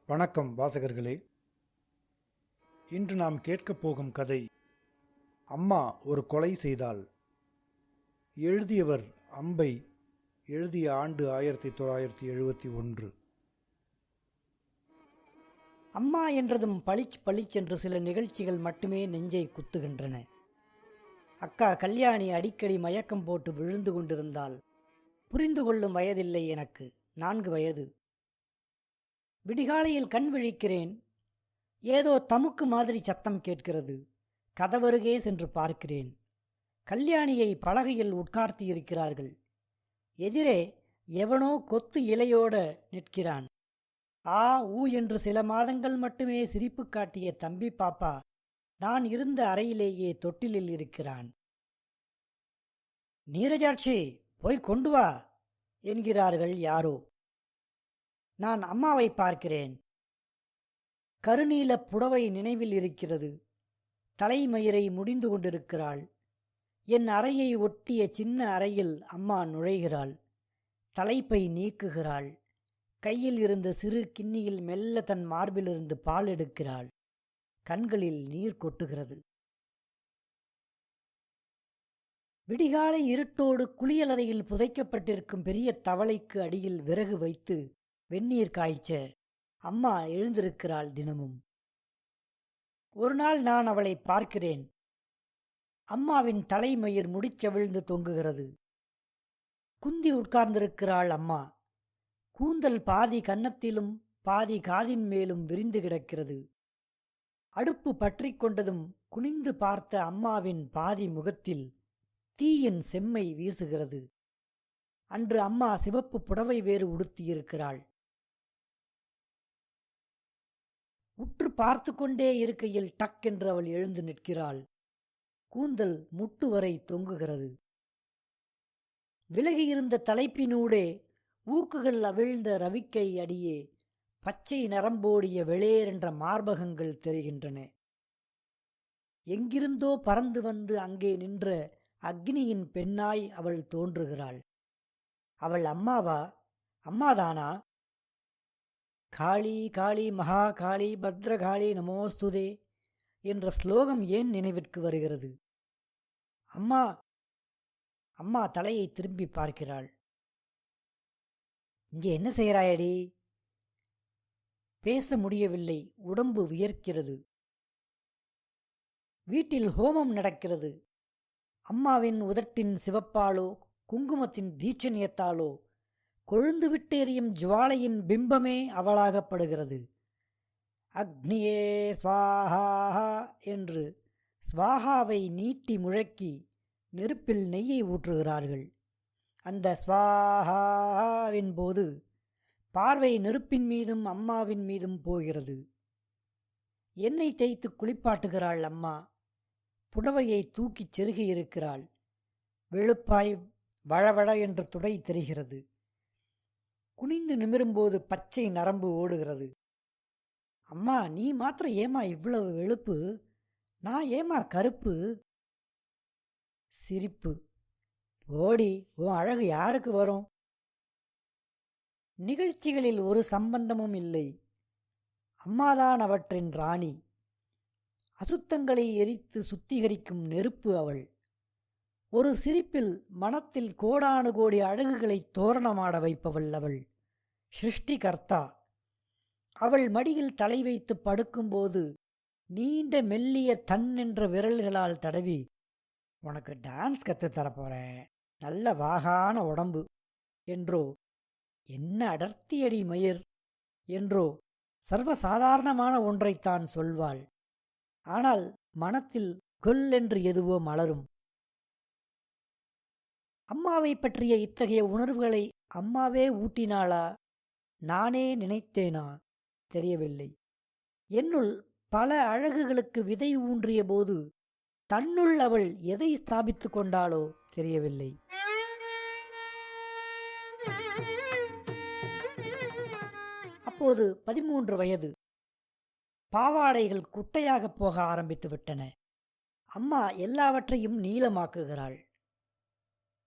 வணக்கம் வாசகர்களே. இன்று நாம் கேட்கப் போகும் கதை அம்மா ஒரு கொலை செய்தாள். எழுதியவர் அம்பை. எழுதிய ஆண்டு 1971. அம்மா என்றதும் பளிச்சென்று சில நிகழ்ச்சிகள் மட்டுமே நெஞ்சை குத்துகின்றன. அக்கா கல்யாணி அடிக்கடி மயக்கம் போட்டு விழுந்து கொண்டிருந்தாள். புரிந்து கொள்ளும் வயதில்லை எனக்கு, 4 வயது. விடிகாலையில் கண் விழிக்கிறேன். ஏதோ தமுக்கு மாதிரி சத்தம் கேட்கிறது. கதவருகே சென்று பார்க்கிறேன். கல்யாணியை பலகையில் உட்கார்த்தியிருக்கிறார்கள். எதிரே எவனோ கொத்து இலையோட நிற்கிறான். ஆ ஊ என்று சில மாதங்கள் மட்டுமே சிரிப்பு காட்டிய தம்பி பாப்பா நான் இருந்த அறையிலேயே தொட்டிலில் இருக்கிறான். நீரஜாட்சி, போய் கொண்டு வா என்கிறார்கள் யாரோ. நான் அம்மாவை பார்க்கிறேன். கருநீல புடவை நினைவில் இருக்கிறது. தலைமயிரை முடிந்து கொண்டிருக்கிறாள். என் அறையை ஒட்டிய சின்ன அறையில் அம்மா நுழைகிறாள். தலைப்பை நீக்குகிறாள். கையில் இருந்த சிறு கிண்ணியில் மெல்ல தன் மார்பிலிருந்து பால் எடுக்கிறாள். கண்களில் நீர் கொட்டுகிறது. விடிகாலை இருட்டோடு குளியலறையில் புதைக்கப்பட்டிருக்கும் பெரிய தவளைக்கு அடியில் விறகு வைத்து வெந்நீர் காய்ச்ச அம்மா எழுந்திருக்கிறாள் தினமும். ஒரு நாள் நான் அவளை பார்க்கிறேன். அம்மாவின் தலைமயிர் முடிச்சவிழ்ந்து தொங்குகிறது. குந்தி உட்கார்ந்திருக்கிறாள் அம்மா. கூந்தல் பாதி கன்னத்திலும் பாதி காதின் மேலும் விரிந்து கிடக்கிறது. அடுப்பு பற்றி கொண்டதும் குனிந்து பார்த்த அம்மாவின் பாதி முகத்தில் தீயின் செம்மை வீசுகிறது. அன்று அம்மா சிவப்பு புடவை வேறு உடுத்தியிருக்கிறாள். உற்று பார்த்து கொண்டே இருக்கையில் டக் என்று அவள் எழுந்து நிற்கிறாள். கூந்தல் முட்டு வரை தொங்குகிறது. விலகியிருந்த தலைப்பினூடே ஊக்குகள் அவிழ்ந்த ரவிக்கை அடியே பச்சை நரம்போடிய வெளியேறென்ற மார்பகங்கள் தெரிகின்றன. எங்கிருந்தோ பறந்து வந்து அங்கே நின்ற அக்னியின் பெண்ணாய் அவள் தோன்றுகிறாள். அவள் அம்மாவா? அம்மாதானா? காளி காளி மகா காளி பத்ரகாளி நமோஸ்துதே என்ற ஸ்லோகம் ஏன் நினைவிற்கு வருகிறது? அம்மா அம்மா தலையை திரும்பி பார்க்கிறாள். இங்கே என்ன செய்கிறாயடி? பேச முடியவில்லை. உடம்பு வியர்க்கிறது. வீட்டில் ஹோமம் நடக்கிறது. அம்மாவின் உதட்டின் சிவப்பாலோ குங்குமத்தின் தீட்சணியத்தாலோ கொழுந்து விட்டெறியும் ஜுவாலையின் பிம்பமே அவளாகப்படுகிறது. அக்னியே ஸ்வாஹா என்று ஸ்வாஹாவை நீட்டி முழக்கி நெருப்பில் நெய்யை ஊற்றுகிறார்கள். அந்த ஸ்வாஹாவின் போது பார்வை நெருப்பின் மீதும் அம்மாவின் மீதும் போகிறது. எண்ணெய் தேய்த்து குளிப்பாட்டுகிறாள் அம்மா. புடவையை தூக்கிச் செருகியிருக்கிறாள். வெளுப்பாய் வழவழ என்று துடை தெரிகிறது. குனிந்து நிமிரும்போது பச்சை நரம்பு ஓடுகிறது. அம்மா, நீ மாத்திரம் ஏமா இவ்வளவு வெளுப்பு? நான் ஏமா கருப்பு? சிரிப்பு. ஓடி, உன் அழகு யாருக்கு வரும்? நிகழ்ச்சிகளில் ஒரு சம்பந்தமும் இல்லை. அம்மாதான் அவற்றின் ராணி. அசுத்தங்களை எரித்து சுத்திகரிக்கும் நெருப்பு அவள். ஒரு சிரிப்பில் மனத்தில் கோடானு கோடி அழகுகளை தோரணமாட வைப்பவள் அவள். சிருஷ்டிகர்த்தா. அவள் மடியில் தலை வைத்து படுக்கும்போது நீண்ட மெல்லிய தன் என்ற விரல்களால் தடவி, உனக்கு டான்ஸ் கற்றுத் தரப்போறேன், நல்ல வாகான உடம்பு என்றோ, என்ன அடர்த்தியடி மயிர் என்றோ சர்வசாதாரணமான ஒன்றைத்தான் சொல்வாள். ஆனால் மனத்தில் கொல் என்று எதுவோ மலரும். அம்மாவை பற்றிய இத்தகைய உணர்வுகளை அம்மாவே ஊட்டினாளா, நானே நினைத்தேனா தெரியவில்லை. என்னுள் பல அழகுகளுக்கு விதை ஊன்றிய போது தன்னுள் அவள் எதை ஸ்தாபித்துக் கொண்டாளோ தெரியவில்லை. அப்போது 13 வயது. பாவாடைகள் குட்டையாகப் போக ஆரம்பித்து விட்டன. அம்மா எல்லாவற்றையும் நீளமாக்குகிறாள்.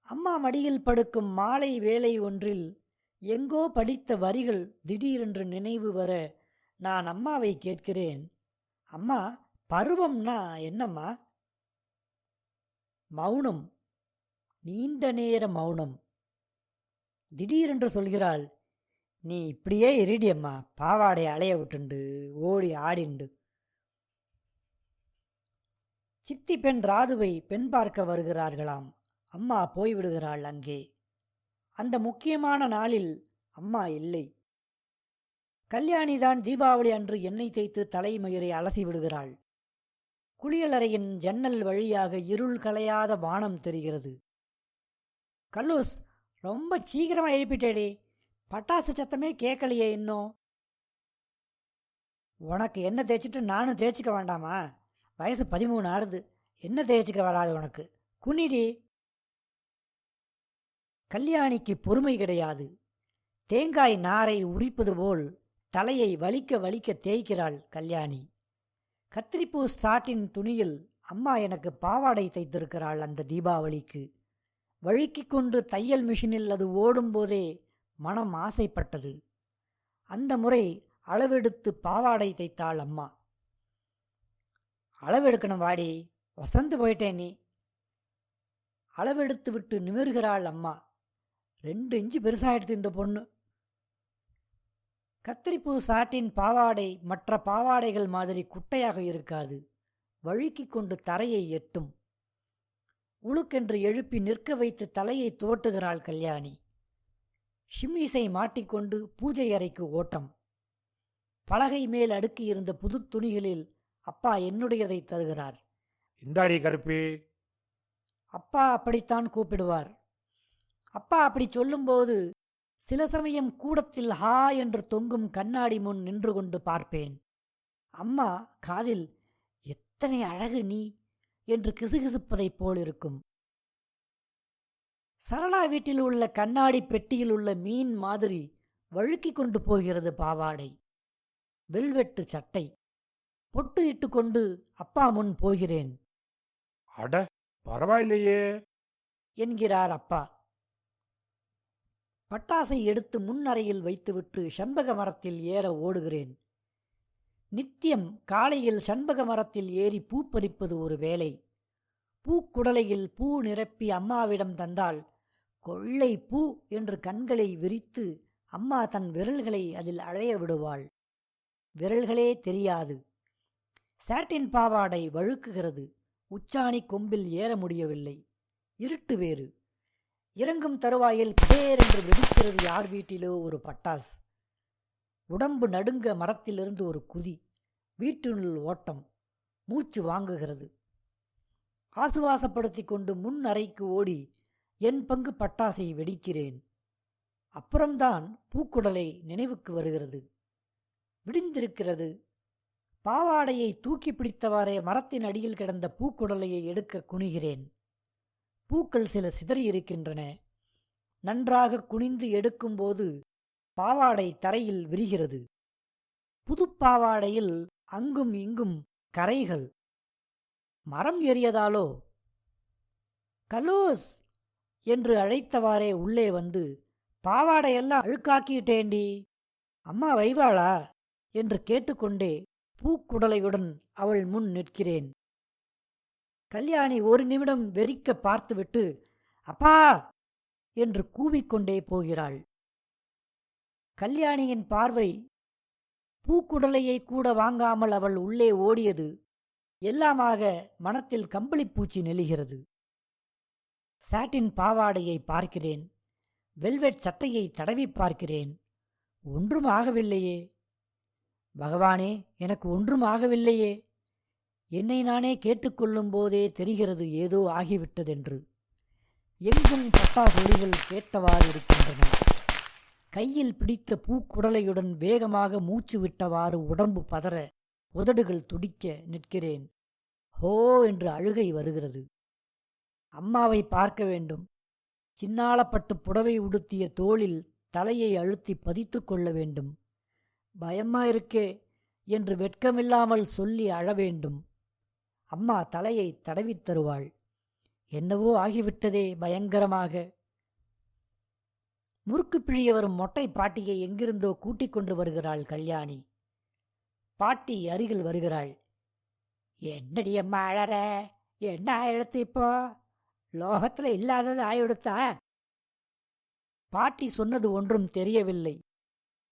அம்மா மடியில் படுக்கும் மாலை வேளை ஒன்றில் எங்கோ படித்த வரிகள் திடீரென்று நினைவு வர நான் அம்மாவை கேட்கிறேன், அம்மா, பருவம்னா என்னம்மா? மௌனம், நீண்ட நேர மௌனம். திடீரென்று சொல்கிறாள், நீ இப்படியே இருடியம்மா, பாவாடை அலைய விட்டுண்டு ஓடி ஆடிண்டு. சித்தி பெண் ராதுவை பெண் பார்க்க வருகிறார்களாம். அம்மா போய்விடுகிறாள் அங்கே. அந்த முக்கியமான நாளில் அம்மா இல்லை. கல்யாணிதான் தீபாவளி அன்று எண்ணெய் தேய்த்து தலைமயிரை அலசி விடுகிறாள். குளியலறையின் ஜன்னல் வழியாக இருள் கலையாத வானம் தெரிகிறது. கல்லூஸ், ரொம்ப சீக்கிரமா எழுப்பிட்டேடி, பட்டாசு சத்தமே கேட்கலையே இன்னும். உனக்கு என்ன தேய்ச்சிட்டு நானும் தேய்ச்சிக்க வேண்டாமா? வயசு 13 ஆறுது, என்ன தேய்ச்சிக்க வராது உனக்கு? குனிடி. கல்யாணிக்கு பொறுமை கிடையாது. தேங்காய் நாரை உரிப்பது போல் தலையை வலிக்க வலிக்க தேய்க்கிறாள் கல்யாணி. கத்திரிப்பூ ஸ்டார்டின் துணியில் அம்மா எனக்கு பாவாடை தைத்திருக்கிறாள் அந்த தீபாவளிக்கு. வழுக்கிக் கொண்டு தையல் மிஷினில் அது ஓடும்போதே மனம் ஆசைப்பட்டது. அந்த முறை அளவெடுத்து பாவாடை தைத்தாள் அம்மா. அளவெடுக்கணும் வாடி, வசந்து போயிட்டேன் நீ. அளவெடுத்து விட்டு நிமிர்கிறாள் அம்மா. 2 இன்ச்சு பெருசாயிடுத்து இந்த பொண்ணு. கத்திரிப்பூ சாட்டின் பாவாடை மற்ற பாவாடைகள் மாதிரி குட்டையாக இருக்காது. வழுக்கிக் கொண்டு தரையை எட்டும். உழுக்கென்று எழுப்பி நிற்க வைத்து தலையை துவட்டுகிறாள் கல்யாணி. ஷிம்மீசை மாட்டிக்கொண்டு பூஜை அறைக்கு ஓட்டம். பலகை மேல் அடுக்கி இருந்த புது துணிகளில் அப்பா என்னுடையதை தருகிறார். இந்தாடி கருப்பி. அப்பா அப்படித்தான் கூப்பிடுவார். அப்பா அப்படி சொல்லும்போது சில சமயம் கூடத்தில் ஹா என்று தொங்கும் கண்ணாடி முன் நின்று கொண்டு பார்ப்பேன். அம்மா காதில் எத்தனை அழகு நீ என்று கிசுகிசுப்பதைப் போலிருக்கும். சரளா வீட்டில் உள்ள கண்ணாடி பெட்டியில் உள்ள மீன் மாதிரி வழுக்கிக் கொண்டு போகிறது பாவாடை. வெல்வெட்டு சட்டை. பொட்டு இட்டுக்கொண்டு அப்பா முன் போகிறேன். அட, பரவாயில்லையே என்கிறார் அப்பா. பட்டாசை எடுத்து முன்னறையில் வைத்துவிட்டு சண்பக மரத்தில் ஏற ஓடுகிறேன். நித்தியம் காலையில் சண்பக மரத்தில் ஏறி பூ பறிப்பது ஒரு வேலை. பூக்குடலையில் பூ நிரப்பி அம்மாவிடம் தந்தால் கொள்ளை பூ என்று கண்களை விரித்து அம்மா தன் விரல்களை அதில் அழைய விடுவாள். விரல்களே தெரியாது. சாட்டின் பாவாடை வழுக்குகிறது. உச்சாணி கொம்பில் ஏற முடியவில்லை. இருட்டு வேறு. இறங்கும் தருவாயில் பேர் என்று வெடிக்கிறது யார் வீட்டிலோ ஒரு பட்டாசு. உடம்பு நடுங்க மரத்திலிருந்து ஒரு குதி. வீட்டினுள் ஓட்டம். மூச்சு வாங்குகிறது. ஆசுவாசப்படுத்தி கொண்டு முன் அறைக்கு ஓடி என் பங்கு பட்டாசை வெடிக்கிறேன். அப்புறம்தான் பூக்குடலை நினைவுக்கு வருகிறது. விடிந்திருக்கிறது. பாவாடையை தூக்கி பிடித்தவாறே மரத்தின் அடியில் கிடந்த பூக்குடலையை எடுக்க குனிகிறேன். பூக்கள் சில சிதறியிருக்கின்றன. நன்றாக குனிந்து எடுக்கும்போது பாவாடை தரையில் விரிகிறது. புதுப்பாவாடையில் அங்கும் இங்கும் கரைகள். மரம் ஏறியதாலோ? கலோஸ் என்று அழைத்தவாறே உள்ளே வந்து, பாவாடையெல்லாம் அழுக்காக்கிட்டேண்டி, அம்மா வைவாளா என்று கேட்டுக்கொண்டே பூக்குடலையுடன் அவள் முன் நிற்கிறேன். கல்யாணி ஒரு நிமிடம் வெறிக்க பார்த்துவிட்டு அப்பா என்று கூவிக்கொண்டே போகிறாள். கல்யாணியின் பார்வை பூக்குடலையை கூட வாங்காமல் அவள் உள்ளே ஓடியது எல்லாமாக மனத்தில் கம்பளிப்பூச்சி நெளிகிறது. சாட்டின் பாவாடையை பார்க்கிறேன். வெல்வெட் சட்டையை தடவி பார்க்கிறேன். ஒன்றும் ஆகவில்லையே. பகவானே, எனக்கு ஒன்றும் ஆகவில்லையே. என்னை நானே கேட்டுக்கொள்ளும் போதே தெரிகிறது ஏதோ ஆகிவிட்டதென்று. எங்கும் பட்டாசொலிகள் கேட்டவாறு இருக்கின்றன. கையில் பிடித்த பூக்குடலையுடன் வேகமாக மூச்சு விட்டவாறு உடம்பு பதற உதடுகள் துடிக்க நிற்கிறேன். ஹோ என்று அழுகை வருகிறது. அம்மாவை பார்க்க வேண்டும். சின்னாளப்பட்டு புடவை உடுத்திய தோளில் தலையை அழுத்தி பதித்து கொள்ள வேண்டும். பயமா இருக்கே என்று வெட்கமில்லாமல் சொல்லி அழ வேண்டும். அம்மா தலையை தடவித் தருவாள். என்னவோ ஆகிவிட்டதே பயங்கரமாக. முறுக்கு பிழிய வரும் மொட்டை பாட்டியை எங்கிருந்தோ கூட்டிக் கொண்டு வருகிறாள் கல்யாணி. பாட்டி அருகில் வருகிறாள். என்னடி அம்மா அழற? என்ன ஆயிடுத்து இப்போ? லோகத்துல இல்லாதது ஆயிடுத்தா? பாட்டி சொன்னது ஒன்றும் தெரியவில்லை.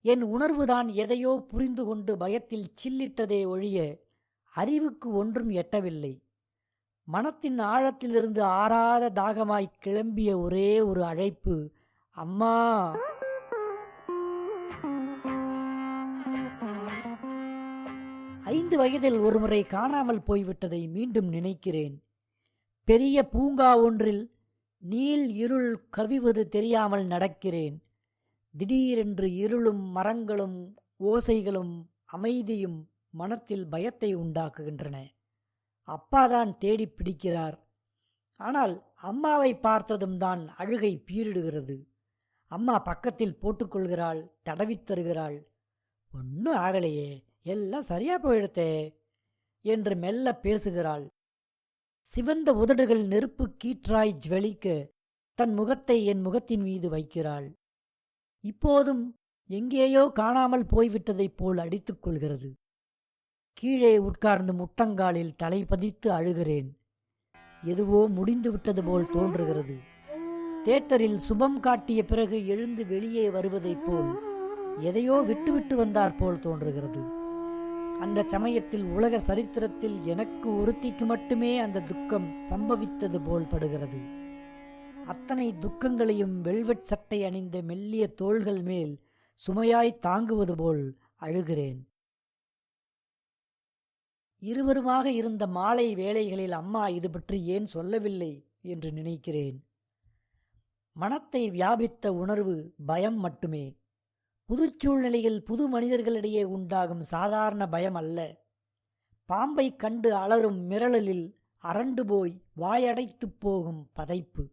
என் உணர்வுதான் எதையோ புரிந்து கொண்டு பயத்தில் சில்லிட்டதே ஒழிய அறிவுக்கு ஒன்றும் எட்டவில்லை. மனத்தின் ஆழத்திலிருந்து ஆறாத தாகமாய் கிளம்பிய ஒரே ஒரு அழைப்பு, அம்மா. 5 வயதில் ஒருமுறை காணாமல் போய்விட்டதை மீண்டும் நினைக்கிறேன். பெரிய பூங்கா ஒன்றில் நீல் இருள் கவிவது தெரியாமல் நடக்கிறேன். திடீரென்று இருளும் மரங்களும் ஓசைகளும் அமைதியும் மனத்தில் பயத்தை உண்டாக்குகின்றன. அப்பாதான் தேடி பிடிக்கிறார். ஆனால் அம்மாவை பார்த்ததும் தான் அழுகை பீரிடுகிறது. அம்மா பக்கத்தில் போட்டுக்கொள்கிறாள், தடவித் தருகிறாள். ஒன்றும் ஆகலையே, எல்லாம் சரியா போயிடுத்தே என்று மெல்ல பேசுகிறாள். சிவந்த உதடுகள் நெருப்பு கீற்றாய் ஜ்வலிக்க தன் முகத்தை என் முகத்தின் மீது வைக்கிறாள். இப்போதும் எங்கேயோ காணாமல் போய்விட்டதைப் போல் அடித்துக் கொள்கிறது. கீழே உட்கார்ந்து முட்டங்காலில் தலை பதித்து அழுகிறேன். எதுவோ முடிந்து விட்டது போல் தோன்றுகிறது. தியேட்டரில் சுபம் காட்டிய பிறகு எழுந்து வெளியே வருவதைப் போல் எதையோ விட்டுவிட்டு வந்தார் போல் தோன்றுகிறது. அந்த சமயத்தில் உலக சரித்திரத்தில் எனக்கு ஒருத்திக்கு மட்டுமே அந்த துக்கம் சம்பவித்தது போல் படுகிறது. அத்தனை துக்கங்களையும் வெல்வெட் சட்டை அணிந்த மெல்லிய தோள்கள் மேல் சுமையாய் தாங்குவது போல் அழுகிறேன். இருவருமாக இருந்த மாலை வேளைகளில் அம்மா இது பற்றி ஏன் சொல்லவில்லை என்று நினைக்கிறேன். மனத்தை வியாபித்த உணர்வு பயம் மட்டுமே. புதுச் சூழ்நிலையில் புது மனிதர்களிடையே உண்டாகும் சாதாரண பயம் அல்ல. பாம்பை கண்டு அலறும் மிரளலில் அரண்டு போய் வாயடைத்துப் போகும் பதைப்பு.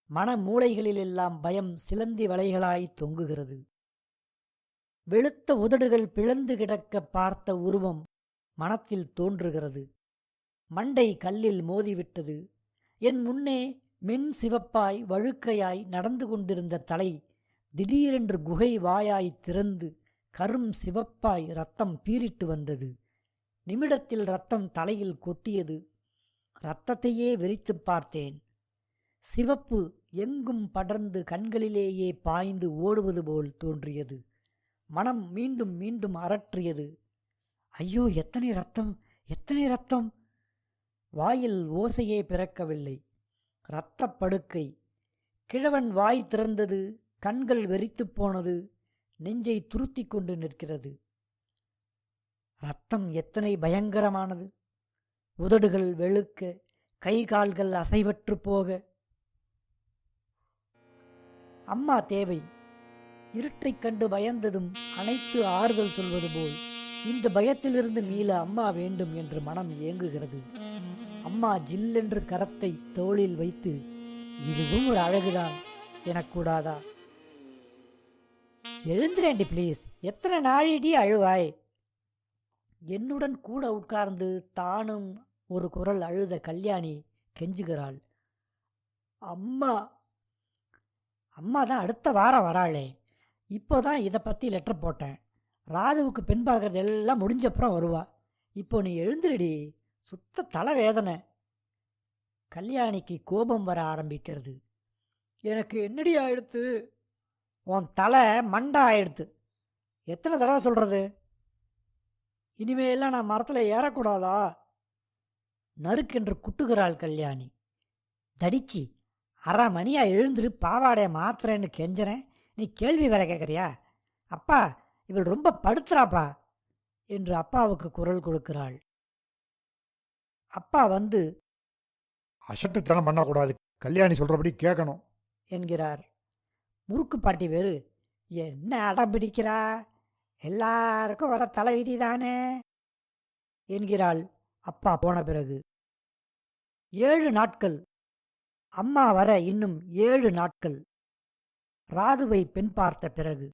மன மூளைகளிலெல்லாம் பயம் சிலந்தி வலைகளாய் தொங்குகிறது. வெளுத்த உதடுகள் பிளந்து கிடக்க பார்த்த உருவம் மனத்தில் தோன்றுகிறது. மண்டை கல்லில் மோதிவிட்டது. என் முன்னே மென் சிவப்பாய் வழுக்கையாய் நடந்து கொண்டிருந்த தலை திடீரென்று குகை வாயாய் திறந்து கரும் சிவப்பாய் ரத்தம் பீரிட்டு வந்தது. நிமிடத்தில் ரத்தம் தலையில் கொட்டியது. இரத்தத்தையே வெறித்துப் பார்த்தேன். சிவப்பு எங்கும் படர்ந்து கண்களிலேயே பாய்ந்து ஓடுவது போல் தோன்றியது. மனம் மீண்டும் மீண்டும் அரற்றியது. ஐயோ, எத்தனை ரத்தம், எத்தனை ரத்தம்! வாயில் ஓசையே பிறக்கவில்லை. இரத்தப் படுக்கை. கிழவன் வாய் திறந்தது. கண்கள் வெறித்துப் போனது. நெஞ்சை துருத்தி கொண்டு நிற்கிறது. ரத்தம் எத்தனை பயங்கரமானது! உதடுகள் வெளுக்க, கை கால்கள் அசைவற்று போக. அம்மா தேவை. இருட்டைக் கண்டு பயந்ததும் அனைத்து ஆறுதல் சொல்வது போல் இந்த பயத்திலிருந்து மீள அம்மா வேண்டும் என்று மனம் ஏங்குகிறது. அம்மா ஜில்லென்று கரத்தை தோளில் வைத்து, இதுவும் ஒரு அழகுதான் எனக்கூடாதா? எழுந்திரேண்டி ப்ளீஸ், எத்தனை நாழிடி அழுவாய்? என்னுடன் கூட உட்கார்ந்து தானும் ஒரு குரல் அழுத கல்யாணி கெஞ்சுகிறாள். அம்மா. அம்மா தான் அடுத்த வாரம் வராளே. இப்போதான் இதை பற்றி லெட்டர் போட்டேன். ராதுவுக்கு பெண் பார்க்கறது எல்லாம் முடிஞ்சப்புறம் வருவா. இப்போ நீ எழுந்திரடி, சுத்த தலைவேதனை. கல்யாணிக்கு கோபம் வர ஆரம்பிக்கிறது. எனக்கு என்னடி ஆயிடுத்து? உன் தலை மண்டா ஆயிடுத்து. எத்தனை தடவை சொல்கிறது? இனிமேலாம் நான் மரத்தில் ஏறக்கூடாதா? நறுக்கென்று குட்டுகிறாள் கல்யாணி. தடிச்சி, 1/2 மணியா எழுந்துரு, பாவாடைய மாத்திரன்னு கெஞ்சறேன், நீ கேள்வி வேற கேட்குறியா? அப்பா, இவள் ரொம்ப படுத்துறாப்பா என்று அப்பாவுக்கு குரல் கொடுக்கிறாள். அப்பா வந்து, அசட்டுத்தனம் பண்ணக்கூடாது, கல்யாணி சொல்றபடி கேட்கணும் என்கிறார். முறுக்கு பாட்டி வேறு, என்ன அடம் பிடிக்கிறா, எல்லாருக்கும் வர தலைவிதி தானே என்கிறாள். அப்பா போன பிறகு 7 நாட்கள். அம்மா வர இன்னும் 7 நாட்கள். ராதுவை பெண் பார்த்த பிறகு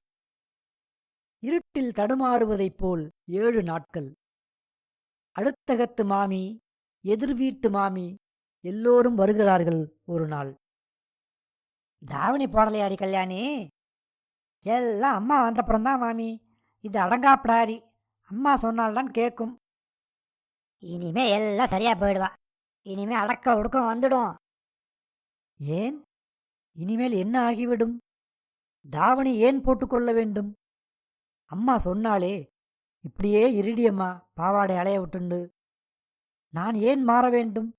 இருட்டில் தடுமாறுவதைப் போல் 7 நாட்கள். அடுத்தகத்து மாமி, எதிர் வீட்டு மாமி எல்லோரும் வருகிறார்கள். ஒரு நாள், தாவணி போடலையாடி கல்யாணி? எல்லாம் அம்மா வந்தப்புறம்தான் மாமி. இது அடங்காப்படாரி, அம்மா சொன்னால்தான் கேட்கும். இனிமே எல்லாம் சரியா போயிடுவா. இனிமே அடக்க ஒடுக்கம் வந்துடும். ஏன்? இனிமேல் என்ன ஆகிவிடும்? தாவணி ஏன் போட்டுக்கொள்ள வேண்டும்? அம்மா சொன்னாலே, இப்படியே இருடியம்மா பாவாடை அலைய விட்டுண்டு. நான் ஏன் மாற வேண்டும்?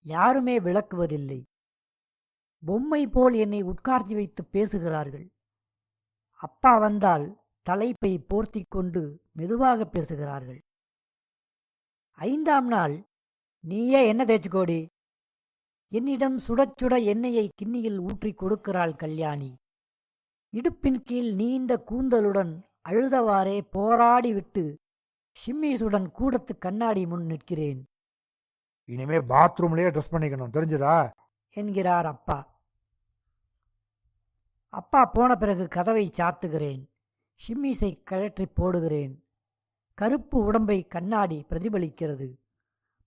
யாருமே விளக்குவதில்லை. பொம்மை போல் என்னை உட்கார்த்தி வைத்து பேசுகிறார்கள். அப்பா வந்தால் தலைப்பை போர்த்திக் கொண்டு மெதுவாக பேசுகிறார்கள். 5ஆம் நாள், நீயே என்ன தேய்ச்சிக்கோடி. என்னிடம் சுடச் சுட எண்ணெயை கிண்ணியில் ஊற்றிக் கொடுக்கிறாள் கல்யாணி. இடுப்பின் கீழ் நீண்ட கூந்தலுடன் அழுதவாறே போராடிவிட்டு ஷிம்மீஸுடன் கூடத்து கண்ணாடி முன் நிற்கிறேன். இனிமே பாத்ரூம்லயே ட்ரெஸ் பண்ணிக்கணும், தெரிஞ்சதா? என்கிறார் அப்பா. அப்பா போன பிறகு கதவை சாத்துகிறேன். ஷிம்மீஸை கழற்றி போடுகிறேன். கருப்பு உடம்பை கண்ணாடி பிரதிபலிக்கிறது.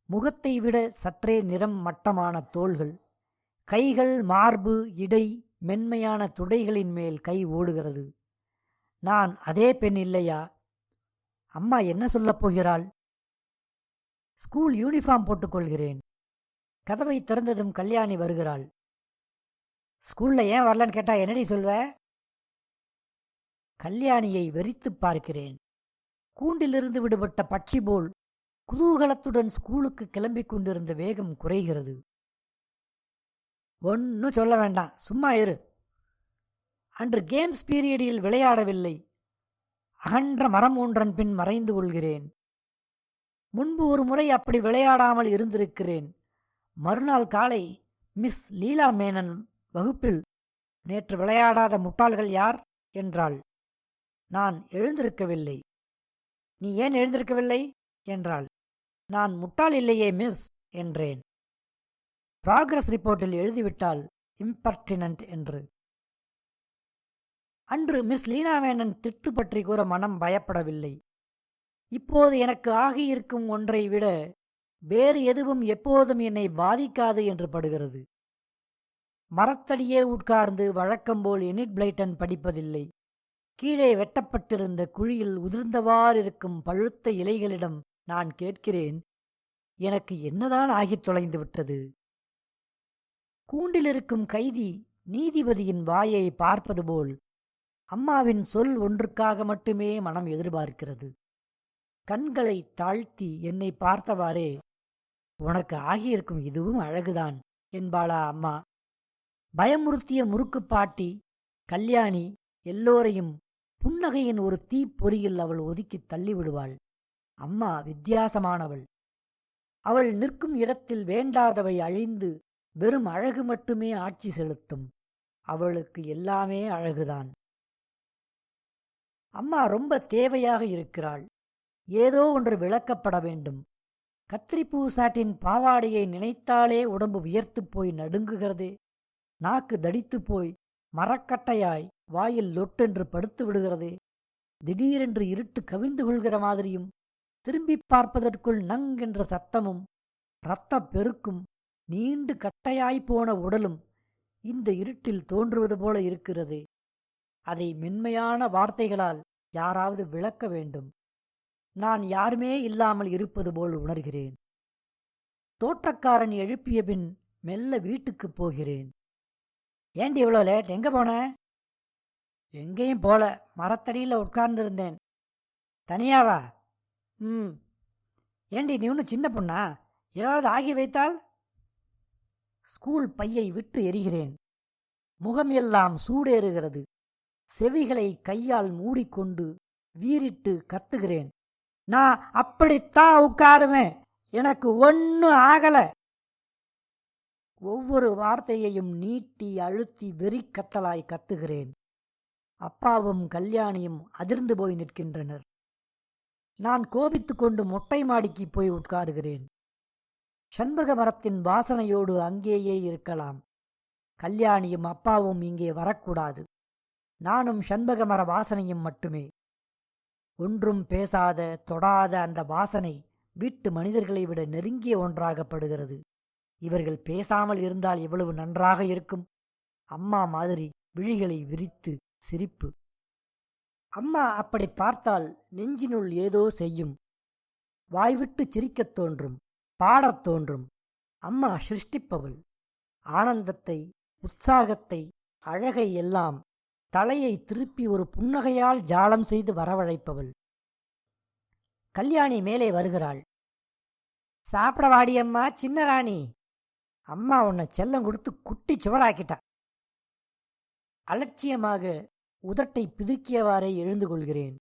முகத்தை விட சற்றே நிறம் மட்டமான தோள்கள், கைகள், மார்பு, இடை, மென்மையான துடைகளின் மேல் கை ஓடுகிறது. நான் அதே பெண் இல்லையா? அம்மா என்ன சொல்லப் போகிறாள்? ஸ்கூல் யூனிஃபார்ம் போட்டுக்கொள்கிறேன். கதவை திறந்ததும் கல்யாணி வருகிறாள். ஸ்கூல்ல ஏன் வரலன்னு கேட்டா என்னடி சொல்வ? கல்யாணியை வெறித்துப் பார்க்கிறேன். கூண்டிலிருந்து விடுபட்ட பட்சி போல் குதூகலத்துடன் ஸ்கூலுக்கு கிளம்பிக் கொண்டிருந்த வேகம் குறைகிறது. ஒன்னும் சொல்ல வேண்டாம், சும்மா இரு. அன்று கேம்ஸ் பீரியடில் விளையாடவில்லை. அகன்ற மரம் ஒன்றன் பின் மறைந்து கொள்கிறேன். முன்பு ஒரு முறை அப்படி விளையாடாமல் இருந்திருக்கிறேன். மறுநாள் காலை மிஸ் லீலா மேனன் வகுப்பில், நேற்று விளையாடாத முட்டாள்கள் யார் என்றாள். நான் எழுந்திருக்கவில்லை. நீ ஏன் எழுந்திருக்கவில்லை என்றாள். நான் முட்டாள் இல்லையே மிஸ் என்றேன். ப்ராக்ரஸ் ரிப்போர்ட்டில் எழுதிவிட்டால் இம்பர்டினன்ட் என்று. அன்று மிஸ் லீலா மேனன் திட்டு பற்றி கூற மனம் பயப்படவில்லை. இப்போது எனக்கு ஆகியிருக்கும் ஒன்றை விட வேறு எதுவும் எப்போதும் என்னை பாதிக்காது என்று படுகிறது. மரத்தடியே உட்கார்ந்து வழக்கம்போல் எனிட் பிளைட்டன் படிப்பதில்லை. கீழே வெட்டப்பட்டிருந்த குழியில் உதிர்ந்தவாறிருக்கும் பழுத்த இலைகளிடம் நான் கேட்கிறேன், எனக்கு என்னதான் ஆகித் தொலைந்து விட்டது? கூண்டிலிருக்கும் கைதி நீதிபதியின் வாயை பார்ப்பது போல் அம்மாவின் சொல் ஒன்றுக்காக மட்டுமே மனம் எதிர்பார்க்கிறது. கண்களை தாழ்த்தி என்னை பார்த்தவாறே, உனக்கு ஆகியிருக்கும் இதுவும் அழகுதான் என்பாளா அம்மா? பயமுறுத்திய முறுக்கு பாட்டி கல்யாணி எல்லோரையும் புன்னகையின் ஒரு தீப்பொறியில் அவள் ஒதுக்கி தள்ளிவிடுவாள். அம்மா வித்தியாசமானவள். அவள் நிற்கும் இடத்தில் வேண்டாதவை அழிந்து வெறும் அழகு மட்டுமே ஆட்சி செலுத்தும். அவளுக்கு எல்லாமே அழகுதான். அம்மா ரொம்ப தேவையாக இருக்கிறாள். ஏதோ ஒன்று விளக்கப்பட வேண்டும். கத்திரிப்பூ சாட்டின் பாவாடையை நினைத்தாலே உடம்பு வியர்த்துப் போய் நடுங்குகிறதே. நாக்கு தடித்துப் போய் மரக்கட்டையாய் வாயில் லொட்டென்று படுத்து விடுகிறதே. திடீரென்று இருட்டு கவிழ்ந்து கொள்கிற மாதிரியும், திரும்பி பார்ப்பதற்குள் நங் என்ற சத்தமும், இரத்தப் பெருக்கும், நீண்டு கட்டையாய்ப்போன உடலும் இந்த இருட்டில் தோன்றுவது போல இருக்கிறதே. அதை மென்மையான வார்த்தைகளால் யாராவது விளக்க வேண்டும். நான் யாருமே இல்லாமல் இருப்பது போல் உணர்கிறேன். தோட்டக்காரன் எழுப்பிய பின் மெல்ல வீட்டுக்குப் போகிறேன். ஏண்டி இவ்வளோ லேட்? எங்கே போன? எங்கேயும் போல, மரத்தடியில் உட்கார்ந்துருந்தேன். தனியாவா? ஏண்டி நீ ஒன்றும் சின்ன பொண்ணா? ஏதாவது ஆகி வைத்தால்? ஸ்கூல் பையை விட்டு எறிகிறேன். முகம் எல்லாம் சூடேறுகிறது. செவிகளை கையால் மூடிக்கொண்டு வீறிட்டு கத்துகிறேன். நான் அப்படித்தான் உட்காருவேன், எனக்கு ஒன்னும் ஆகல. ஒவ்வொரு வார்த்தையையும் நீட்டி அழுத்தி வெறிக்கத்தலாய் கத்துகிறேன். அப்பாவும் கல்யாணியும் அதிர்ந்து போய் நிற்கின்றனர். நான் கோபித்துக் கொண்டு மொட்டை மாடிக்கு போய் உட்காருகிறேன். சண்பக மரத்தின் வாசனையோடு அங்கேயே இருக்கலாம். கல்யாணியும் அப்பாவும் இங்கே வரக்கூடாது. நானும் சண்பக மர வாசனையும் மட்டுமே. ஒன்றும் பேசாத தொடாத அந்த வாசனை வீட்டு மனிதர்களை விட நெருங்கிய ஒன்றாகப்படுகிறது. இவர்கள் பேசாமல் இருந்தால் எவ்வளவு நன்றாக இருக்கும். அம்மா மாதிரி விழிகளை விரித்து சிரிப்பு. அம்மா அப்படி பார்த்தால் நெஞ்சினுள் ஏதோ செய்யும். வாய்விட்டு சிரிக்கத் தோன்றும், பாடத் தோன்றும். அம்மா சிருஷ்டிப்பவள். ஆனந்தத்தை, உற்சாகத்தை, அழகை எல்லாம் தலையை திருப்பி ஒரு புன்னகையால் ஜாலம் செய்து வரவழைப்பவள். கல்யாணி மேலே வருகிறாள். சாப்பிட வாடியம்மா சின்ன ராணி. அம்மா உன்னை செல்லம் கொடுத்து குட்டி சுவராக்கிட்டா. அலட்சியமாக உதட்டை பிதுக்கியவாறே எழுந்து கொள்கிறேன்.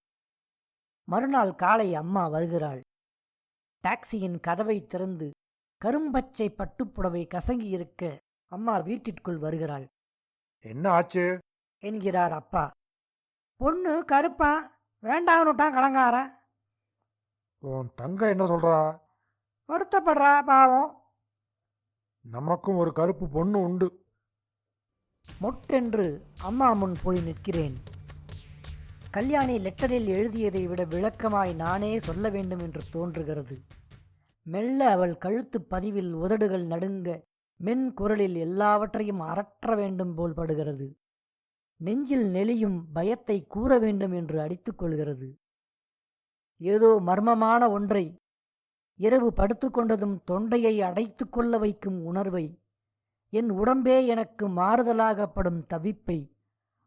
மறுநாள் காலை அம்மா வருகிறாள். டாக்ஸியின் கதவை திறந்து கரும்பச்சை பட்டுப்புடவை கசங்கி இருக்க அம்மா வீட்டிற்குள் வருகிறாள். என்ன ஆச்சு என்கிறார் அப்பா. பொண்ணு கருப்பா, வேண்டாம்னுட்டான் கடங்கார. உன் தங்க என்ன சொல்றா? வருத்தப்படுறா பாவம். நமக்கும் ஒரு கருப்பு பொண்ணு உண்டு. மொட்டென்று அம்மா முன் போய் நிற்கிறேன். கல்யாணி லெட்டரில் எழுதியதை விட விளக்கமாய் நானே சொல்ல வேண்டும் என்று தோன்றுகிறது. மெல்ல அவள் கழுத்து பதிவில் உதடுகள் நடுங்க மென் குரலில் எல்லாவற்றையும் அரற்ற வேண்டும் போல் படுகிறது. நெஞ்சில் நெளியும் பயத்தை கூற வேண்டும் என்று அடித்துக் கொள்கிறது. ஏதோ மர்மமான ஒன்றை, இரவு படுத்துக்கொண்டதும் தொண்டையை அடைத்து கொள்ள வைக்கும் உணர்வை, என் உடம்பே எனக்கு மாறுதலாகப்படும் தவிப்பை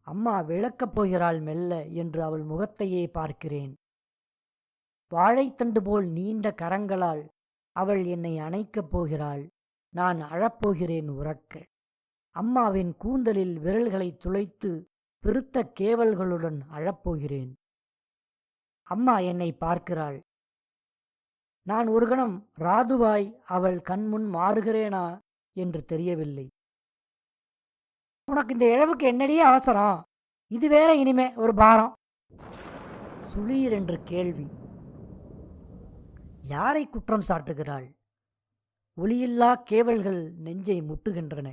அம்மா விளக்கப் போகிறாள் மெல்ல என்று அவள் முகத்தையே பார்க்கிறேன். வாழைத்தண்டு போல் நீண்ட கரங்களால் அவள் என்னை அணைக்கப் போகிறாள். நான் அழப்போகிறேன் உரக்க. அம்மாவின் கூந்தலில் விரல்களை துளைத்து பெருத்த கேவல்களுடன் அழப்போகிறேன். அம்மா என்னை பார்க்கிறாள். நான் ஒரு கணம் ராதுவாய் அவள் கண்முன் மாறுகிறேனா என்று தெரியவில்லை. உனக்கு இந்த இழவுக்கு என்னடியே அவசரம்? இது வேற இனிமே ஒரு பாரம். சுளீர் என்று கேள்வி. யாரை குற்றம் சாட்டுகிறாள்? ஒளியில்லா கேவல்கள் நெஞ்சை முட்டுகின்றன.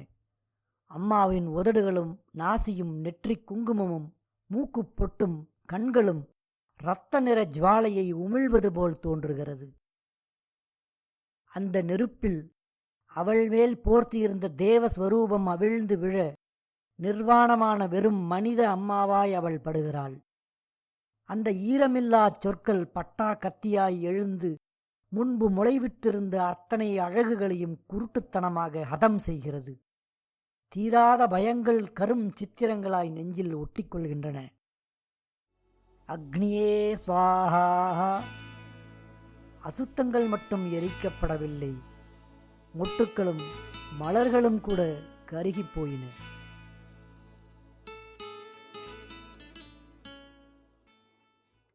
அம்மாவின் உதடுகளும் நாசியும் நெற்றிக் குங்குமமும் மூக்குப் பொட்டும் கண்களும் இரத்த நிற ஜுவாலையை உமிழ்வது போல் தோன்றுகிறது. அந்த நெருப்பில் அவள் மேல் போர்த்தியிருந்த தேவஸ்வரூபம் அவிழ்ந்து விழ நிர்வாணமான வெறும் மனித அம்மாவாய் அவள் படுகிறாள். அந்த ஈரமில்லா சொற்கள் பட்டா கத்தியாய் எழுந்து முன்பு முளைவிட்டிருந்த அத்தனை அழகுகளையும் குருட்டுத்தனமாக ஹதம் செய்கிறது. தீராத பயங்கள் கரும் சித்திரங்களாய் நெஞ்சில் ஒட்டிக்கொள்கின்றன. அக்னியே ஸ்வாஹா. அசுத்தங்கள் மட்டும் எரிக்கப்படவில்லை, மொட்டுக்களும் மலர்களும் கூட கருகிப் போயின.